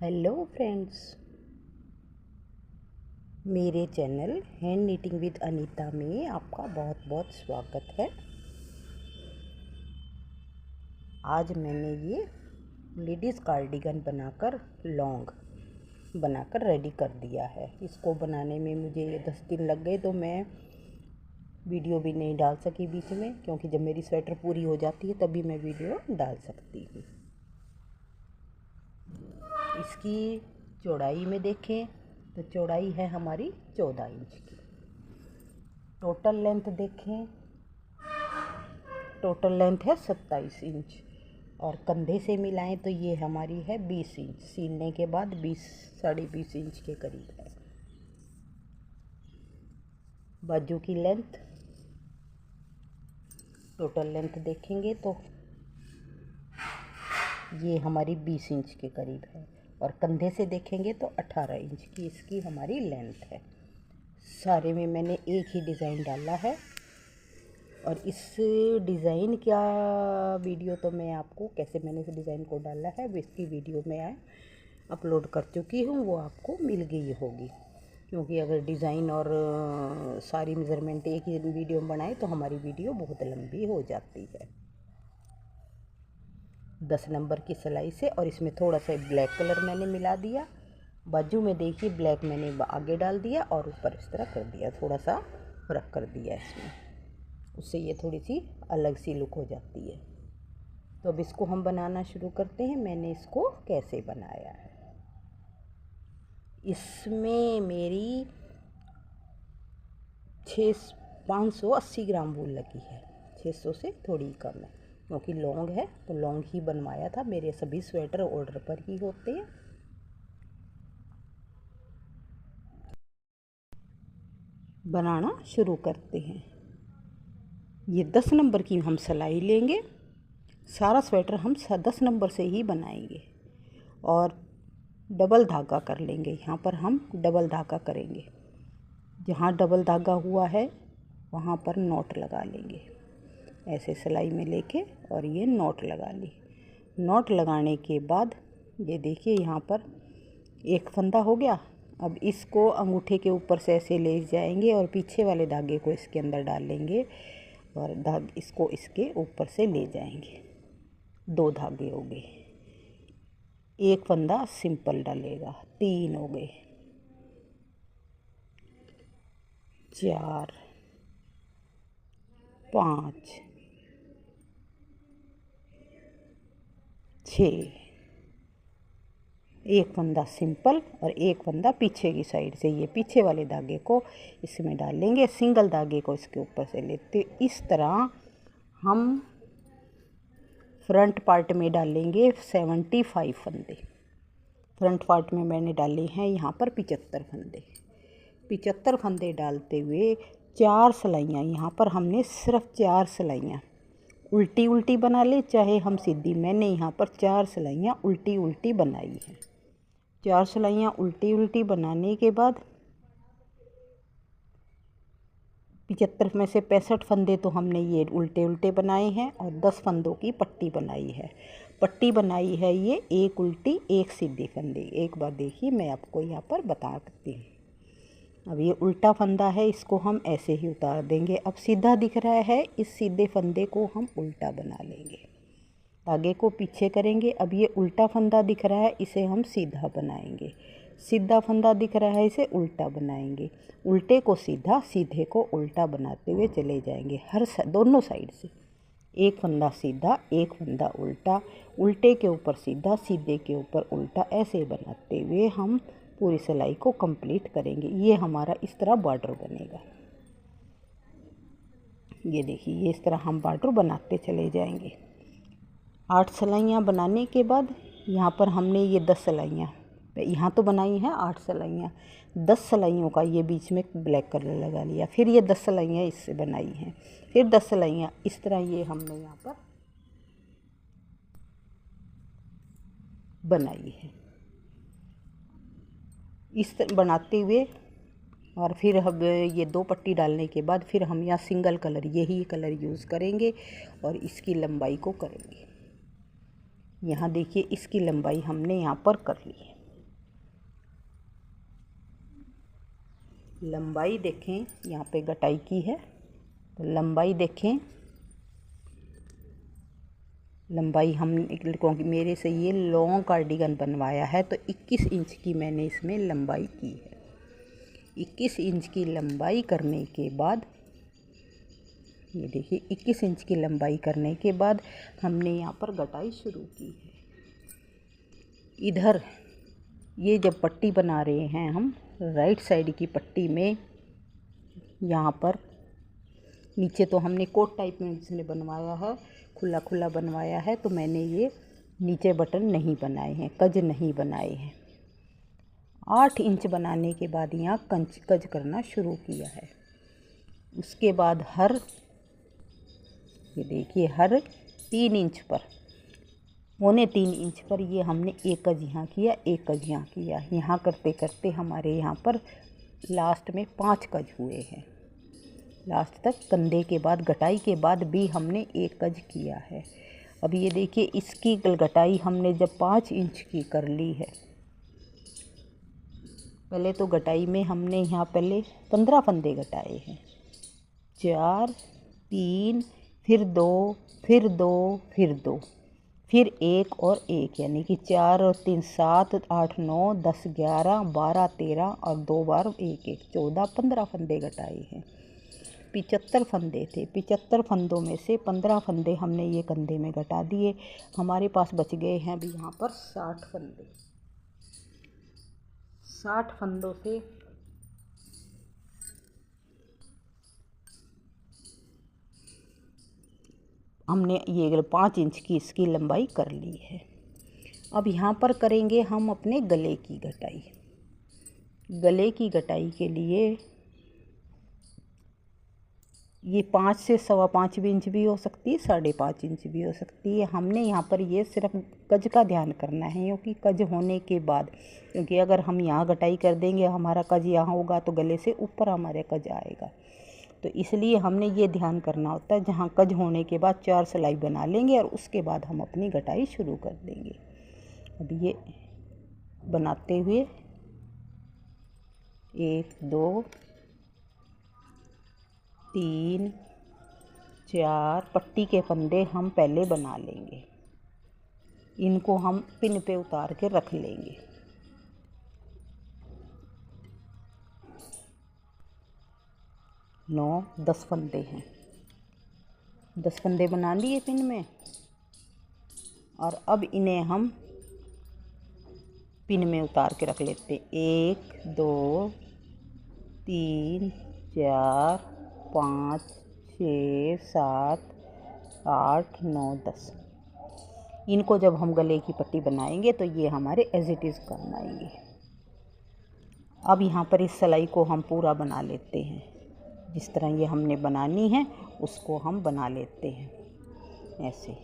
Hello friends, मेरे channel hand knitting with Anita में आपका बहुत बहुत स्वागत है। आज मैंने ये लेडीज़ कार्डिगन बनाकर रेडी कर दिया है। इसको बनाने में मुझे 10 दिन लग गए, तो मैं वीडियो भी नहीं डाल सकी बीच में, क्योंकि जब मेरी स्वेटर पूरी हो जाती है तभी मैं वीडियो डाल सकती हूँ। इसकी चौड़ाई में देखें तो चौड़ाई है हमारी 14 इंच की। टोटल लेंथ देखें, टोटल लेंथ है 27 इंच, और कंधे से मिलाएं तो ये हमारी है 20 इंच। सीलने के बाद साढ़े 20 इंच के करीब है। बाजू की लेंथ, टोटल लेंथ देखेंगे तो ये हमारी 20 इंच के करीब है, और कंधे से देखेंगे तो 18 इंच की इसकी हमारी लेंथ है। सारे में मैंने एक ही डिज़ाइन डाला है, और इस डिज़ाइन का वीडियो तो मैं आपको कैसे मैंने इस डिज़ाइन को डाला है वो इसकी वीडियो में अपलोड कर चुकी हूँ, वो आपको मिल गई होगी। क्योंकि अगर डिज़ाइन और सारी मेज़रमेंट एक ही वीडियो में बनाए तो हमारी वीडियो बहुत लंबी हो जाती है। 10 नंबर की सिलाई से, और इसमें थोड़ा सा ब्लैक कलर मैंने मिला दिया। बाजू में देखिए ब्लैक मैंने आगे डाल दिया और ऊपर इस तरह कर दिया, थोड़ा सा फर्क कर दिया इसमें, उससे ये थोड़ी सी अलग सी लुक हो जाती है। तो अब इसको हम बनाना शुरू करते हैं। मैंने इसको कैसे बनाया है, इसमें मेरी 580 ग्राम वूल लगी है। 600 से थोड़ी कम है, क्योंकि लॉन्ग है तो लॉन्ग ही बनवाया था। मेरे सभी स्वेटर ऑर्डर पर ही होते हैं। बनाना शुरू करते हैं। ये 10 नंबर की हम सिलाई लेंगे। सारा स्वेटर हम 10 नंबर से ही बनाएंगे, और डबल धागा कर लेंगे। यहाँ पर हम डबल धागा करेंगे। जहाँ डबल धागा हुआ है वहाँ पर नॉट लगा लेंगे, ऐसे सिलाई में लेके, और ये नॉट लगा ली। नॉट लगाने के बाद ये देखिए यहाँ पर एक फंदा हो गया। अब इसको अंगूठे के ऊपर से ऐसे ले जाएंगे और पीछे वाले धागे को इसके अंदर डाल लेंगे, और इसको इसके ऊपर से ले जाएंगे। 2 धागे हो गए, एक फंदा सिंपल डालेगा, 3 हो गए, 4, 5, 6, एक फंदा सिंपल और एक फंदा पीछे की साइड से। ये पीछे वाले धागे को इसमें डाल लेंगे, सिंगल धागे को इसके ऊपर से लेते। इस तरह हम फ्रंट पार्ट में डालेंगे 75 फंदे। फ्रंट पार्ट में मैंने डाले हैं यहाँ पर 75 फंदे। 75 फंदे डालते हुए 4 सिलाइयाँ, यहाँ पर हमने सिर्फ 4 सिलाइयाँ उल्टी उल्टी बना ले, चाहे हम सीधी। मैंने यहाँ पर 4 सिलाइयाँ उल्टी उल्टी बनाई हैं। 4 सिलाइयाँ उल्टी उल्टी बनाने के बाद 75 में से 65 फंदे तो हमने ये उल्टे उल्टे बनाए हैं, और 10 फंदों की पट्टी बनाई है। पट्टी बनाई है ये एक उल्टी एक सीधी फंदे। एक बार देखिए, मैं आपको यहाँ पर बता सकती हूँ। अब ये उल्टा फंदा है, इसको हम ऐसे ही उतार देंगे। अब सीधा दिख रहा है, इस सीधे फंदे को हम उल्टा बना लेंगे, धागे को पीछे करेंगे। अब ये उल्टा फंदा दिख रहा है, इसे हम सीधा बनाएंगे। सीधा फंदा दिख रहा है, इसे उल्टा बनाएंगे। उल्टे को सीधा, सीधे को उल्टा बनाते हुए चले जाएंगे, दोनों साइड से। एक फंदा सीधा, एक फंदा उल्टा, उल्टे के ऊपर सीधा, सीधे के ऊपर उल्टा, ऐसे बनाते हुए हम पूरी सिलाई को कंप्लीट करेंगे। ये हमारा इस तरह बॉर्डर बनेगा। ये देखिए, ये इस तरह हम बॉर्डर बनाते चले जाएंगे। 8 सिलाइयाँ बनाने के बाद यहाँ पर हमने ये 10 सिलाइयाँ यहाँ तो बनाई हैं। 8 सिलाइयाँ, 10 सिलाइयों का ये बीच में ब्लैक कलर लगा लिया। फिर ये 10 सिलाइयाँ इससे बनाई हैं, फिर 10 सिलाइयाँ इस तरह ये हमने यहाँ पर बनाई है। इस तरह बनाते हुए, और फिर अब ये 2 पट्टी डालने के बाद फिर हम यहाँ सिंगल कलर, यही कलर यूज़ करेंगे, और इसकी लंबाई को करेंगे। यहाँ देखिए, इसकी लंबाई हमने यहाँ पर कर ली है। लंबाई देखें, यहाँ पे गटाई की है तो लंबाई देखें। लंबाई हम क्योंकि मेरे से ये लॉन्ग कार्डिगन बनवाया है तो 21 इंच की मैंने इसमें लंबाई की है। 21 इंच की लंबाई करने के बाद ये देखिए 21 इंच की लंबाई करने के बाद हमने यहाँ पर गटाई शुरू की है। इधर ये जब पट्टी बना रहे हैं हम राइट साइड की पट्टी में, यहाँ पर नीचे तो हमने कोट टाइप में इसने बनवाया है, खुला खुला बनवाया है, तो मैंने ये नीचे बटन नहीं बनाए हैं, कज नहीं बनाए हैं। 8 इंच बनाने के बाद यहाँ कज करना शुरू किया है। उसके बाद हर ये देखिए हर 3 इंच पर, 3.25 इंच पर ये हमने एक कज यहाँ किया, एक कज यहाँ किया। यहाँ करते करते हमारे यहाँ पर लास्ट में 5 कज हुए हैं। लास्ट तक कंधे के बाद गटाई के बाद भी हमने एक कज किया है। अब ये देखिए इसकी गटाई हमने जब 5 इंच की कर ली है, पहले तो गटाई में हमने यहाँ पहले 15 फंदे गटाए हैं। 4, 3, फिर 2, फिर 2, फिर 2, फिर 1 और 1, यानी कि 4 और 3 7, 8 9 10 11 12 13 और 2 बार 1 1 14 15 फंदे गटाए हैं। 75 फंदे थे। 75 फंदों में से 15 फंदे हमने ये कंधे में घटा दिए। हमारे पास बच गए हैं अभी यहाँ पर 60 फंदे। 60 फंदों से हमने ये 5 इंच की इसकी लंबाई कर ली है। अब यहाँ पर करेंगे हम अपने गले की गटाई। गले की गटाई के लिए ये 5 से 5.25 इंच भी हो सकती है, 5.5 इंच भी हो सकती है। हमने यहाँ पर ये सिर्फ कज का ध्यान करना है, क्योंकि कज होने के बाद, क्योंकि अगर हम यहाँ गटाई कर देंगे हमारा कज यहाँ होगा तो गले से ऊपर हमारे कज आएगा, तो इसलिए हमने ये ध्यान करना होता है। जहाँ कज होने के बाद 4 सिलाई बना लेंगे और उसके बाद हम अपनी गटाई शुरू कर देंगे। अब ये बनाते हुए 1 2 3 4 पट्टी के फंदे हम पहले बना लेंगे। इनको हम पिन पे उतार के रख लेंगे। नौ 10 फंदे हैं, 10 फंदे बना लिए पिन में। और अब इन्हें हम पिन में उतार के रख लेते। 1 2 3 4 5 6 7 8 9 10। इनको जब हम गले की पट्टी बनाएंगे तो ये हमारे एज इट इज़ काम आएंगे। अब यहाँ पर इस सिलाई को हम पूरा बना लेते हैं। जिस तरह ये हमने बनानी है उसको हम बना लेते हैं ऐसे।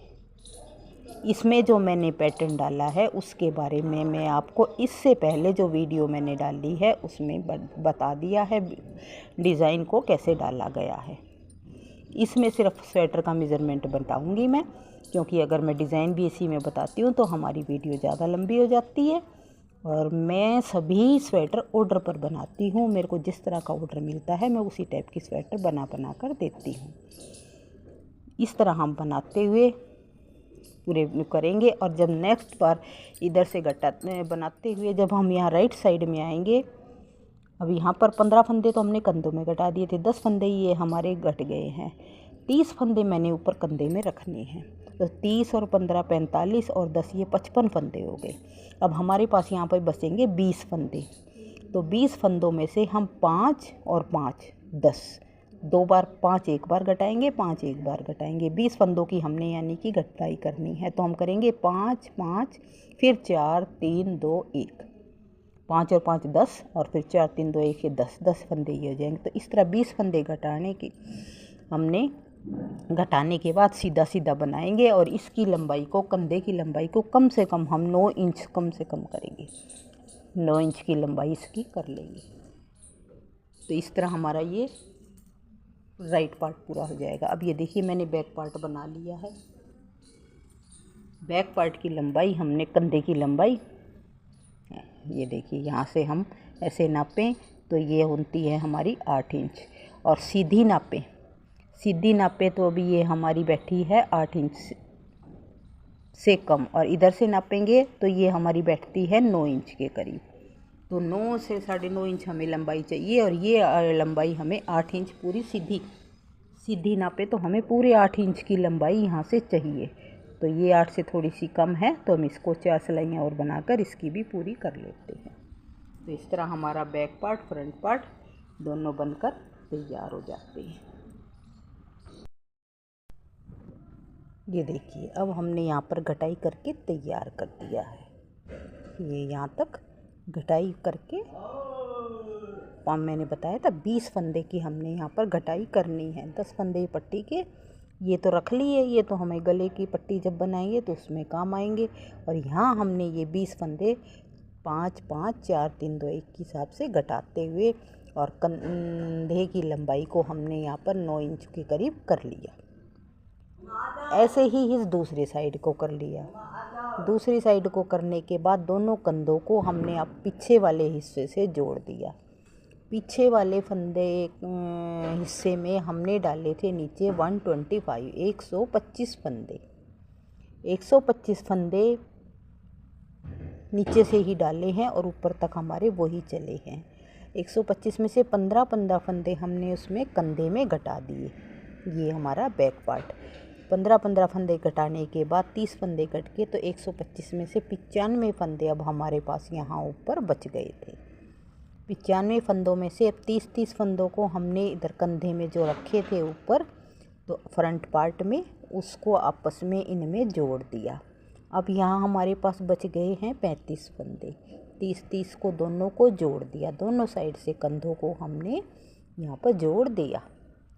इसमें जो मैंने पैटर्न डाला है उसके बारे में मैं आपको इससे पहले जो वीडियो मैंने डाली है उसमें बता दिया है, डिज़ाइन को कैसे डाला गया है। इसमें सिर्फ स्वेटर का मेज़रमेंट बताऊंगी मैं, क्योंकि अगर मैं डिज़ाइन भी इसी में बताती हूँ तो हमारी वीडियो ज़्यादा लंबी हो जाती है। और मैं सभी स्वेटर ऑर्डर पर बनाती हूँ। मेरे को जिस तरह का ऑर्डर मिलता है मैं उसी टाइप की स्वेटर बना कर देती हूँ। इस तरह हम बनाते हुए पूरे करेंगे। और जब नेक्स्ट बार इधर से बनाते हुए जब हम यहाँ राइट साइड में आएंगे, अब यहाँ पर 15 फंदे तो हमने कंधों में घटा दिए थे, 10 फंदे ये हमारे घट गए हैं। 30 फंदे मैंने ऊपर कंधे में रखने हैं, तो 30 और 15 45 और 10 ये 55 फंदे हो गए। अब हमारे पास यहाँ पर बचेंगे 20 फंदे। तो 20 फंदों में से हम 5 और 5 10, 2 बार 5 एक बार घटाएंगे, 5 एक बार घटाएंगे। 20 फंदों की हमने यानी कि घटाई करनी है। तो हम करेंगे 5 5, फिर 4 3 2 1, 5 और 5 10, और फिर 4 3 2 1 ये 10 फंदे ये हो जाएंगे। तो इस तरह 20 फंदे घटाने की हमने घटाने के बाद सीधा सीधा बनाएंगे। और इसकी लंबाई को, कंधे की लंबाई को कम से कम हम 9 इंच कम से कम करेंगे। 9 इंच की लंबाई इसकी कर लेंगे। तो इस तरह हमारा ये राइट पार्ट पूरा हो जाएगा। अब ये देखिए मैंने बैक पार्ट बना लिया है। बैक पार्ट की लंबाई हमने, कंधे की लंबाई ये देखिए, यहाँ से हम ऐसे नापें तो ये होती है हमारी 8 इंच। और सीधी नापे तो अभी ये हमारी बैठी है 8 इंच से कम, और इधर से नापेंगे तो ये हमारी बैठती है 9 इंच के करीब। तो 9 से 9.5 इंच हमें लंबाई चाहिए, और ये लंबाई हमें 8 इंच पूरी सीधी नापे तो हमें पूरे 8 इंच की लंबाई यहाँ से चाहिए। तो ये 8 से थोड़ी सी कम है, तो हम इसको 4 सिलाइयाँ और बनाकर इसकी भी पूरी कर लेते हैं। तो इस तरह हमारा बैक पार्ट फ्रंट पार्ट दोनों बनकर तैयार हो जाते हैं। ये देखिए, अब हमने यहाँ पर घटाई करके तैयार कर दिया है। ये यहाँ तक घटाई करके मैंने बताया था 20 फंदे की हमने यहाँ पर घटाई करनी है। 10 फंदे पट्टी के ये तो रख लिए, ये तो हमें गले की पट्टी जब बनाएंगे तो उसमें काम आएंगे। और यहाँ हमने ये 20 फंदे 5 5 4 3 2 1 के हिसाब से घटाते हुए, और कंधे की लंबाई को हमने यहाँ पर 9 इंच के करीब कर लिया। ऐसे ही इस दूसरी साइड को कर लिया। दूसरी साइड को करने के बाद दोनों कंधों को हमने अब पीछे वाले हिस्से से जोड़ दिया। पीछे वाले फंदे हिस्से में हमने डाले थे नीचे 125 फंदे। 125 फंदे नीचे से ही डाले हैं और ऊपर तक हमारे वही चले हैं। 125 में से 15 फंदे हमने उसमें कंधे में घटा दिए। ये हमारा बैक पार्ट। 15 फंदे घटाने के बाद 30 फंदे कट के, तो 125 में से 95 फंदे अब हमारे पास यहाँ ऊपर बच गए थे। 95 फंदों में से अब 30 फंदों को हमने इधर कंधे में जो रखे थे ऊपर, तो फ्रंट पार्ट में उसको आपस में इनमें जोड़ दिया। अब यहाँ हमारे पास बच गए हैं 35 फंदे। 30 को दोनों को जोड़ दिया, दोनों साइड से कंधों को हमने यहाँ पर जोड़ दिया।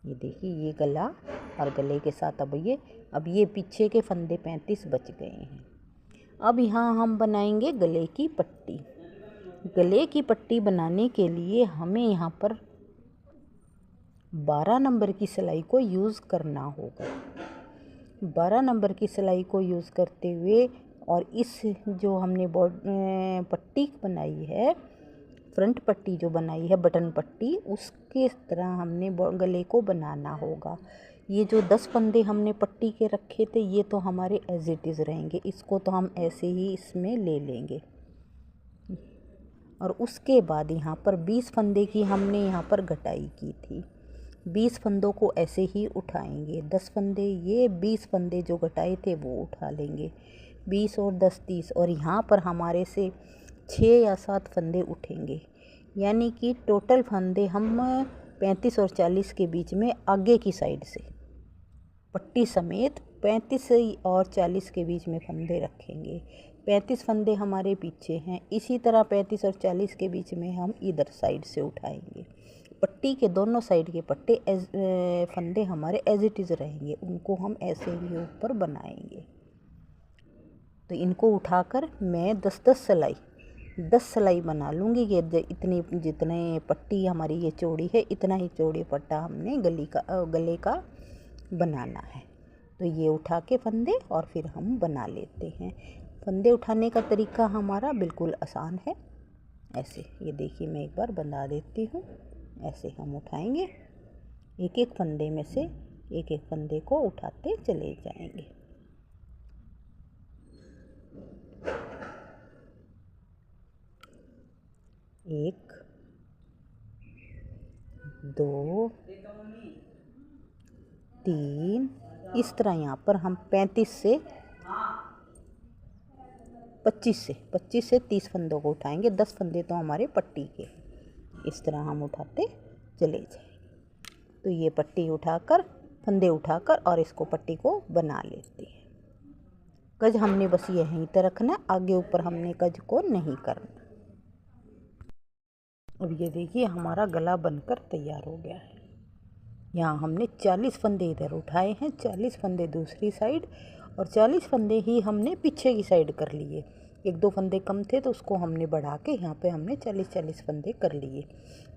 ये देखिए, ये गला और गले के साथ अब ये पीछे के फंदे 35 बच गए हैं। अब यहाँ हम बनाएंगे गले की पट्टी। गले की पट्टी बनाने के लिए हमें यहाँ पर 12 नंबर की सिलाई को यूज़ करना होगा। 12 नंबर की सिलाई को यूज़ करते हुए, और इस जो हमने पट्टी बनाई है, फ्रंट पट्टी जो बनाई है बटन पट्टी, उसके तरह हमने गले को बनाना होगा। ये जो 10 फंदे हमने पट्टी के रखे थे, ये तो हमारे एज इट इज़ रहेंगे, इसको तो हम ऐसे ही इसमें ले लेंगे। और उसके बाद यहाँ पर 20 फंदे की हमने यहाँ पर घटाई की थी। 20 फंदों को ऐसे ही उठाएंगे। 10 फंदे, ये 20 फंदे जो घटाए थे वो उठा लेंगे। 20 और 10 30, और यहाँ पर हमारे से 6 या 7 फंदे उठेंगे, यानी कि टोटल फंदे हम 35 और 40 के बीच में आगे की साइड से पट्टी समेत 35 और 40 के बीच में फंदे रखेंगे। 35 फंदे हमारे पीछे हैं, इसी तरह 35 और 40 के बीच में हम इधर साइड से उठाएंगे। पट्टी के दोनों साइड के फंदे हमारे एज इट इज़ रहेंगे, उनको हम ऐसे ही ऊपर बनाएंगे। तो इनको उठाकर मैं 10 सिलाई बना लूँगी। ये जितने पट्टी हमारी ये चौड़ी है, इतना ही चौड़ी पट्टा हमने गले का बनाना है। तो ये उठा के फंदे और फिर हम बना लेते हैं। फंदे उठाने का तरीका हमारा बिल्कुल आसान है। ऐसे, ये देखिए, मैं एक बार बना देती हूँ। ऐसे हम उठाएंगे, एक फंदे में से एक फंदे को उठाते चले जाएंगे। एक, दो, 3, इस तरह यहाँ पर हम 25 से 30 फंदों को उठाएंगे। 10 फंदे तो हमारे पट्टी के, इस तरह हम उठाते चले जाएंगे। तो ये पट्टी उठाकर, फंदे उठाकर और इसको पट्टी को बना लेते हैं। कज हमने बस यहीं तक रखना, आगे ऊपर हमने कज को नहीं करना। अब ये देखिए, हमारा गला बनकर तैयार हो गया है। यहाँ हमने 40 फंदे इधर उठाए हैं, 40 फंदे दूसरी साइड, और 40 फंदे ही हमने पीछे की साइड कर लिए। 1-2 फंदे कम थे तो उसको हमने बढ़ा के यहाँ पे हमने 40 फंदे कर लिए।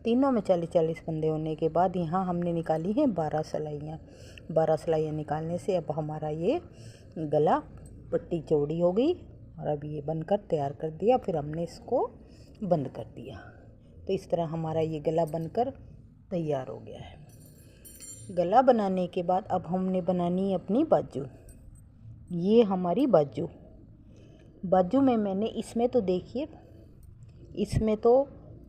तीनों में 40 फंदे होने के बाद यहाँ हमने निकाली हैं 12 सिलाइयाँ। 12 सिलाइयाँ निकालने से अब हमारा ये गला पट्टी चौड़ी हो गई, और अब ये बनकर तैयार कर दिया। फिर हमने इसको बंद कर दिया। तो इस तरह हमारा ये गला बनकर तैयार हो गया है। गला बनाने के बाद अब हमने बनानी है अपनी बाजू। ये हमारी बाजू में मैंने इसमें तो देखिए, इसमें तो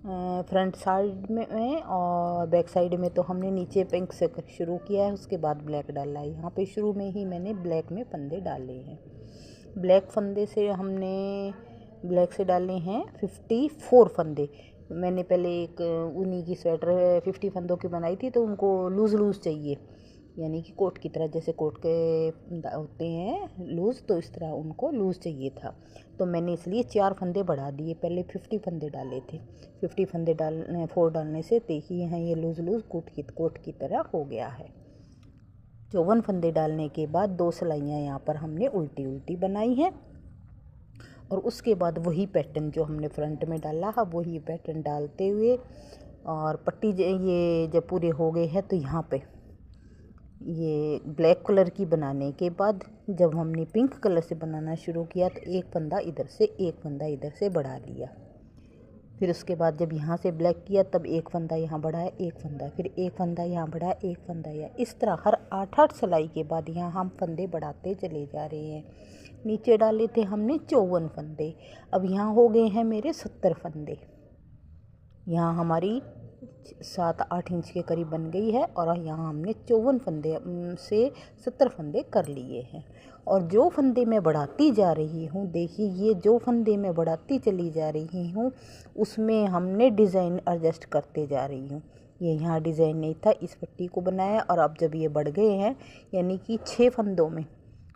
फ्रंट साइड में और बैक साइड में तो हमने नीचे पिंक से शुरू किया है, उसके बाद ब्लैक डाला है। यहाँ पे शुरू में ही मैंने ब्लैक में फंदे डाले हैं। ब्लैक फंदे से हमने ब्लैक से डाले हैं 54 फंदे। मैंने पहले एक ऊनी की स्वेटर 50 फंदों की बनाई थी, तो उनको लूज़ चाहिए, यानी कि कोट की तरह, जैसे कोट के होते हैं लूज़, तो इस तरह उनको लूज़ चाहिए था। तो मैंने इसलिए 4 फंदे बढ़ा दिए, पहले 50 फंदे डाले थे। 50 फंदे 4 डालने से देखिए यहाँ ये लूज़ कोट की तरह हो गया है। 54 फंदे डालने के बाद 2 सिलाइयाँ यहाँ पर हमने उल्टी बनाई हैं, और उसके बाद वही पैटर्न जो हमने फ्रंट में डाला है वही पैटर्न डालते हुए, और पट्टी ये जब पूरे हो गए हैं तो यहाँ पे ये ब्लैक कलर की बनाने के बाद जब हमने पिंक कलर से बनाना शुरू किया तो एक फंदा इधर से एक फंदा इधर से बढ़ा लिया। फिर उसके बाद जब यहाँ से ब्लैक किया तब एक फंदा यहाँ बढ़ाया, एक फंदा, फिर एक फंदा यहाँ बढ़ाया, एक फंदा यहाँ, इस तरह हर 8 सिलाई के बाद यहाँ हम फंदे बढ़ाते चले जा रहे हैं। नीचे डाले थे हमने 54 फंदे, अब यहाँ हो गए हैं मेरे 70 फंदे। यहाँ हमारी 7-8 इंच के करीब बन गई है, और यहाँ हमने 54 फंदे से 70 फंदे कर लिए हैं। और जो फंदे मैं बढ़ाती जा रही हूँ, देखिए ये जो फंदे मैं बढ़ाती चली जा रही हूँ उसमें हमने डिज़ाइन एडजस्ट करते जा रही हूँ। ये यहाँ डिज़ाइन नहीं था, इस पट्टी को बनाया, और अब जब ये बढ़ गए हैं, यानी कि 6 फंदों में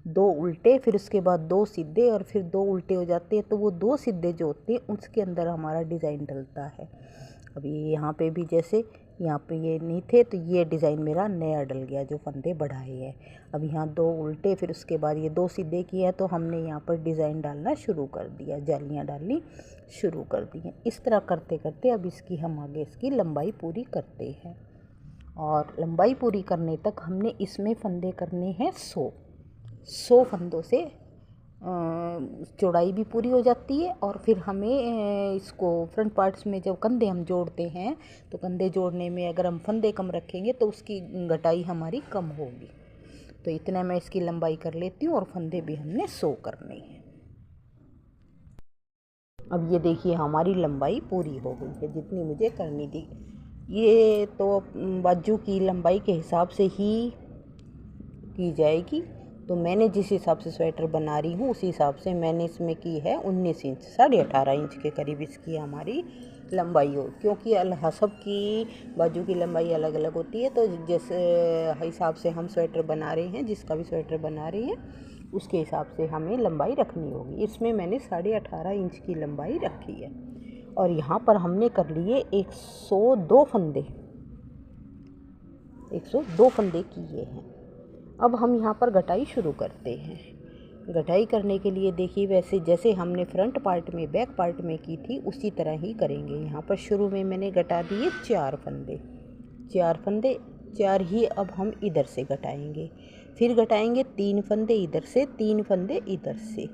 2 उल्टे, फिर उसके बाद 2 सीधे, और फिर 2 उल्टे हो जाते हैं, तो वो 2 सीधे जो होते हैं उसके अंदर हमारा डिज़ाइन डलता है। अभी यहाँ पे भी जैसे यहाँ पे ये नहीं थे, तो ये डिज़ाइन मेरा नया डल गया जो फंदे बढ़ाए हैं। अब यहाँ 2 उल्टे, फिर उसके बाद ये 2 सीधे किए हैं, तो हमने यहाँ पर डिज़ाइन डालना शुरू कर दिया, जालियाँ डालनी शुरू कर दी हैं। इस तरह करते करते अब इसकी हम आगे इसकी लंबाई पूरी करते हैं, और लंबाई पूरी करने तक हमने इसमें फंदे करने हैं 100 फंदों से चौड़ाई भी पूरी हो जाती है। और फिर हमें इसको फ्रंट पार्ट्स में जब कंधे हम जोड़ते हैं, तो कंधे जोड़ने में अगर हम फंदे कम रखेंगे तो उसकी घटाई हमारी कम होगी। तो इतना मैं इसकी लंबाई कर लेती हूँ, और फंदे भी हमने 100 करने हैं। अब ये देखिए हमारी लंबाई पूरी हो गई है जितनी मुझे करनी थी। ये तो बाजू की लंबाई के हिसाब से ही की जाएगी, तो मैंने जिस हिसाब से स्वेटर बना रही हूँ उसी हिसाब से मैंने इसमें की है 19 इंच, 18.5 इंच के करीब इसकी हमारी लंबाई हो, क्योंकि सबकी बाजू की लंबाई अलग अलग होती है। तो जिस हिसाब से हम स्वेटर बना रहे हैं, जिसका भी स्वेटर बना रहे हैं उसके हिसाब से हमें लंबाई रखनी होगी। इसमें मैंने 18.5 इंच की लंबाई रखी है, और यहाँ पर हमने कर लिए 102 फंदे, 102 फंदे किए हैं। अब हम यहाँ पर घटाई शुरू करते हैं। घटाई करने के लिए देखिए वैसे जैसे हमने फ्रंट पार्ट में बैक पार्ट में की थी उसी तरह ही करेंगे। यहाँ पर शुरू में मैंने घटा दिए 4 फंदे, 4 ही अब हम इधर से घटाएंगे। फिर घटाएंगे 3 फंदे इधर से, 3 फंदे इधर से,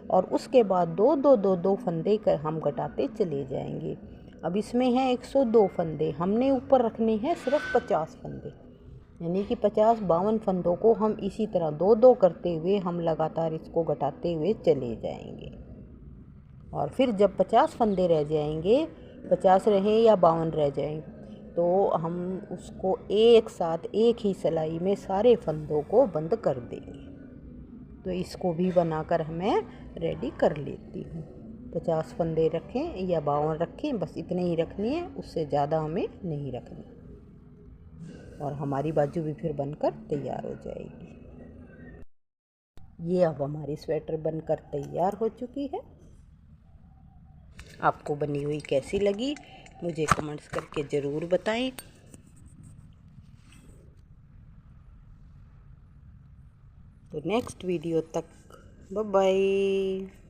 और उसके बाद 2 फंदे कर हम घटाते चले जाएंगे। अब इसमें है 102 फंदे, हमने ऊपर रखने हैं सिर्फ 50 फंदे, यानी कि 52 फंदों को हम इसी तरह 2 करते हुए हम लगातार इसको घटाते हुए चले जाएंगे। और फिर जब 50 फंदे रह जाएंगे, 50 रहें या 52 रह जाएं, तो हम उसको एक साथ एक ही सिलाई में सारे फंदों को बंद कर देंगे। तो इसको भी बनाकर मैं रेडी कर लेती हूँ। 50 फंदे रखें या 52 रखें, बस इतने ही रखनी है, उससे ज़्यादा हमें नहीं रखनी, और हमारी बाजू भी फिर बनकर तैयार हो जाएगी। ये अब हमारी स्वेटर बनकर तैयार हो चुकी है। आपको बनी हुई कैसी लगी मुझे कमेंट्स करके ज़रूर बताएं। तो नेक्स्ट वीडियो तक बाय बाय।